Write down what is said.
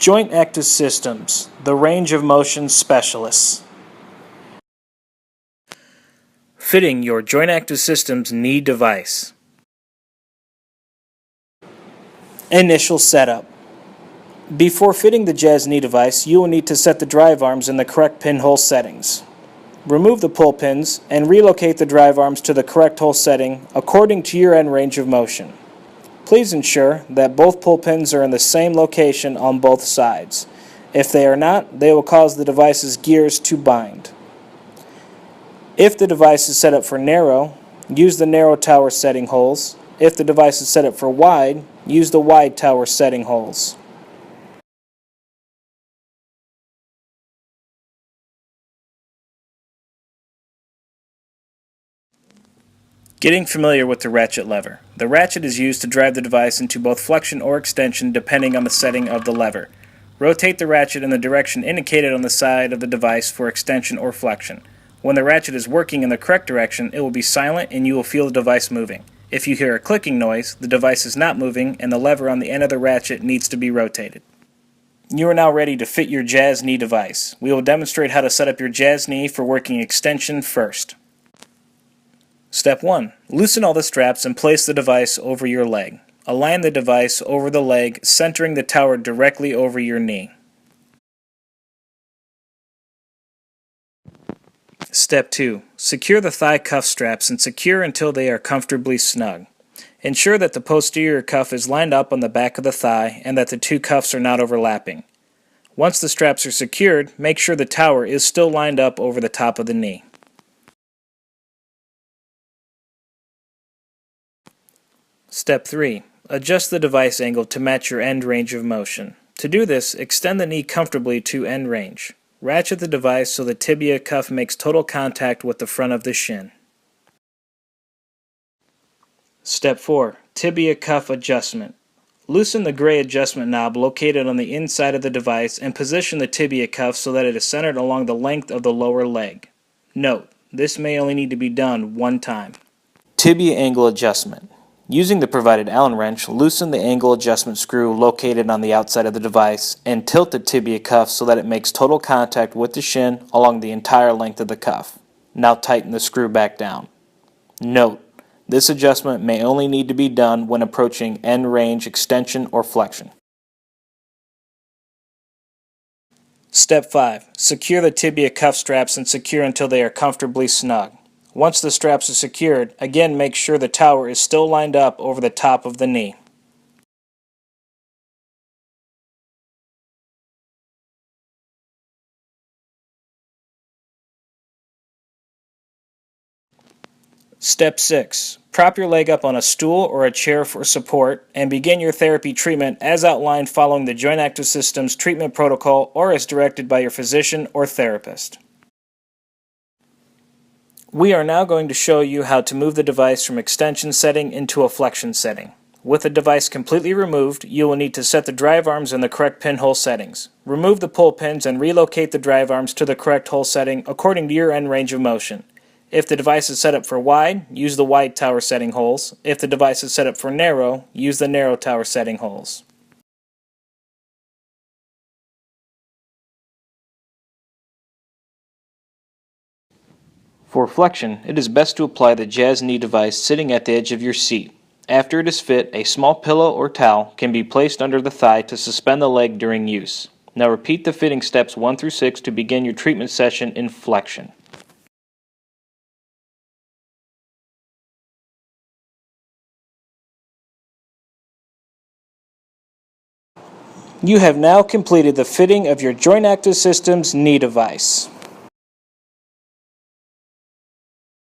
Joint Active Systems, the range of motion specialists. Fitting your Joint Active Systems knee device. Initial setup. Before fitting the JAS knee device, you will need to set the drive arms in the correct pinhole settings. Remove the pull pins and relocate the drive arms to the correct hole setting according to your end range of motion. Please ensure that both pull pins are in the same location on both sides. If they are not, they will cause the device's gears to bind. If the device is set up for narrow, use the narrow tower setting holes. If the device is set up for wide, use the wide tower setting holes. Getting familiar with the ratchet lever. The ratchet is used to drive the device into both flexion or extension depending on the setting of the lever. Rotate the ratchet in the direction indicated on the side of the device for extension or flexion. When the ratchet is working in the correct direction, it will be silent and you will feel the device moving. If you hear a clicking noise, the device is not moving and the lever on the end of the ratchet needs to be rotated. You are now ready to fit your JAS knee device. We will demonstrate how to set up your JAS knee for working extension first. Step 1. Loosen all the straps and place the device over your leg. Align the device over the leg, centering the tower directly over your knee. Step 2. Secure the thigh cuff straps and secure until they are comfortably snug. Ensure that the posterior cuff is lined up on the back of the thigh and that the two cuffs are not overlapping. Once the straps are secured, make sure the tower is still lined up over the top of the knee. Step 3. Adjust the device angle to match your end range of motion. To do this, extend the knee comfortably to end range. Ratchet the device so the tibia cuff makes total contact with the front of the shin. Step 4. Tibia cuff adjustment. Loosen the gray adjustment knob located on the inside of the device and position the tibia cuff so that it is centered along the length of the lower leg. Note, this may only need to be done one time. Tibia angle adjustment. Using the provided Allen wrench, loosen the angle adjustment screw located on the outside of the device and tilt the tibia cuff so that it makes total contact with the shin along the entire length of the cuff. Now tighten the screw back down. Note, this adjustment may only need to be done when approaching end range extension or flexion. Step 5. Secure the tibia cuff straps and secure until they are comfortably snug. Once the straps are secured, again make sure the tower is still lined up over the top of the knee. Step 6. Prop your leg up on a stool or a chair for support and begin your therapy treatment as outlined following the Joint Active Systems treatment protocol or as directed by your physician or therapist. We are now going to show you how to move the device from extension setting into a flexion setting. With the device completely removed, you will need to set the drive arms in the correct pinhole settings. Remove the pull pins and relocate the drive arms to the correct hole setting according to your end range of motion. If the device is set up for wide, use the wide tower setting holes. If the device is set up for narrow, use the narrow tower setting holes. For flexion, it is best to apply the JAS knee device sitting at the edge of your seat. After it is fit, a small pillow or towel can be placed under the thigh to suspend the leg during use. Now repeat the fitting steps 1 through 6 to begin your treatment session in flexion. You have now completed the fitting of your Joint Active Systems knee device.